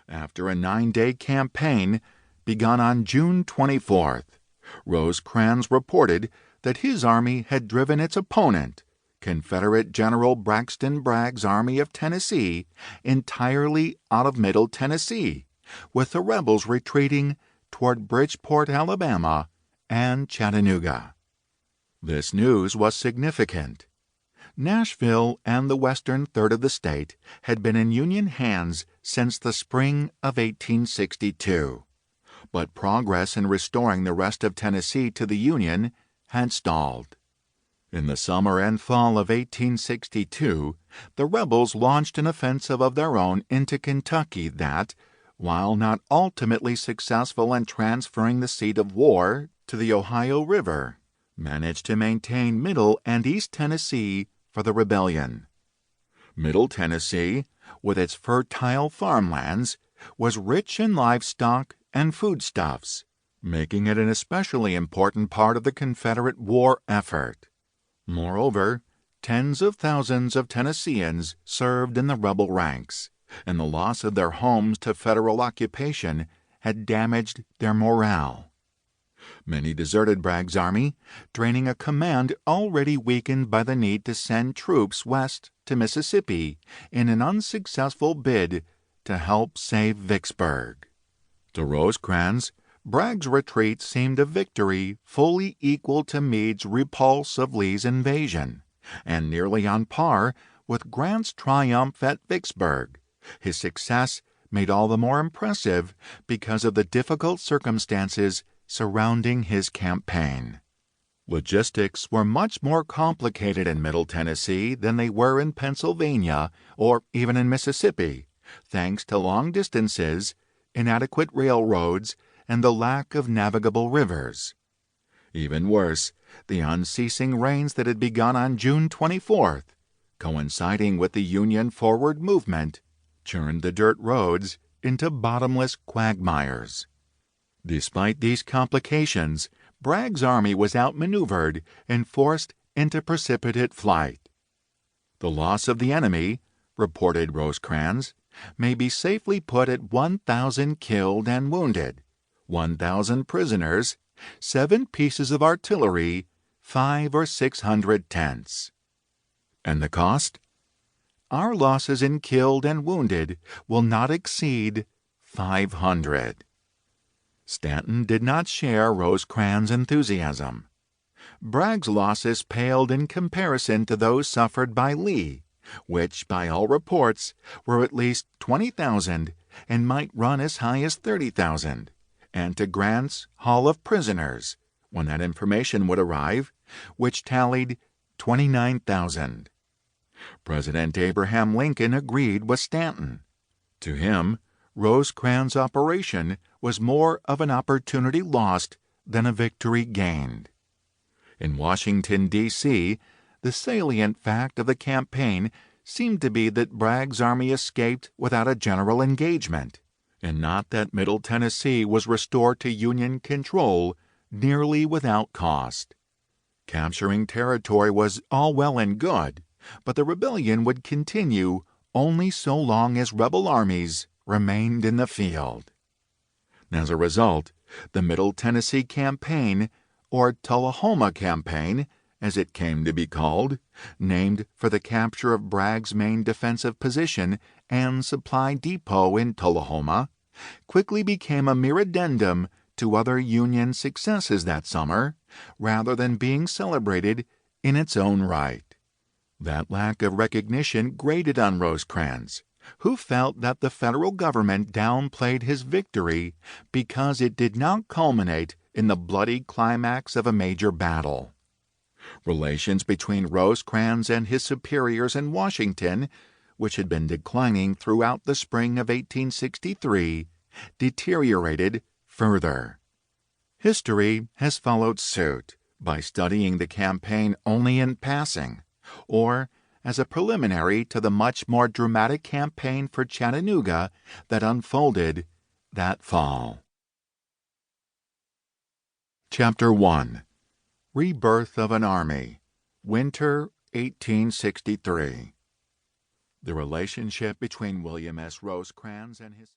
After a 9-day campaign begun on June 24th, Rosecrans reported that his army had driven its opponent, Confederate General Braxton Bragg's Army of Tennessee, entirely out of Middle Tennessee, with the rebels retreating toward Bridgeport, Alabama, and Chattanooga. This news was significant. Nashville and the western third of the state had been in Union hands since the spring of 1862, but progress in restoring the rest of Tennessee to the Union had stalled. In the summer and fall of 1862, the rebels launched an offensive of their own into Kentucky that, while not ultimately successful in transferring the seat of war to the Ohio River, managed to maintain Middle and East Tennessee for the rebellion. Middle Tennessee, with its fertile farmlands, was rich in livestock and foodstuffs, making it an especially important part of the Confederate war effort. Moreover, tens of thousands of Tennesseans served in the rebel ranks, and the loss of their homes to Federal occupation had damaged their morale. Many deserted Bragg's army, draining a command already weakened by the need to send troops west to Mississippi in an unsuccessful bid to help save Vicksburg. To Rosecrans, Bragg's retreat seemed a victory fully equal to Meade's repulse of Lee's invasion, and nearly on par with Grant's triumph at Vicksburg. His success made all the more impressive because of the difficult circumstances surrounding his campaign. Logistics were much more complicated in Middle Tennessee than they were in Pennsylvania or even in Mississippi, thanks to long distances, inadequate railroads, and the lack of navigable rivers. Even worse, the unceasing rains that had begun on June 24th, coinciding with the Union forward movement, churned the dirt roads into bottomless quagmires. Despite these complications, Bragg's army was outmaneuvered and forced into precipitate flight. The loss of the enemy, reported Rosecrans, may be safely put at 1,000 killed and wounded, 1,000 prisoners, 7 pieces of artillery, 500 or 600 tents. And the cost? Our losses in killed and wounded will not exceed 500. Stanton did not share Rosecrans' enthusiasm. Bragg's losses paled in comparison to those suffered by Lee, which, by all reports, were at least 20,000 and might run as high as 30,000, and to Grant's haul of prisoners, when that information would arrive, which tallied 29,000. President Abraham Lincoln agreed with Stanton. To him, Rosecrans' operation was more of an opportunity lost than a victory gained. In Washington, D.C., the salient fact of the campaign seemed to be that Bragg's army escaped without a general engagement, and not that Middle Tennessee was restored to Union control nearly without cost. Capturing territory was all well and good, but the rebellion would continue only so long as rebel armies remained in the field. As a result, the Middle Tennessee Campaign, or Tullahoma Campaign, as it came to be called, named for the capture of Bragg's main defensive position and supply depot in Tullahoma, quickly became a mere addendum to other Union successes that summer, rather than being celebrated in its own right. That lack of recognition grated on Rosecrans, who felt that the federal government downplayed his victory because it did not culminate in the bloody climax of a major battle. Relations between Rosecrans and his superiors in Washington, which had been declining throughout the spring of 1863, deteriorated further. History has followed suit by studying the campaign only in passing, or as a preliminary to the much more dramatic campaign for Chattanooga that unfolded that fall. Chapter 1. Rebirth of an Army, Winter 1863. The relationship between William S. Rosecrans and his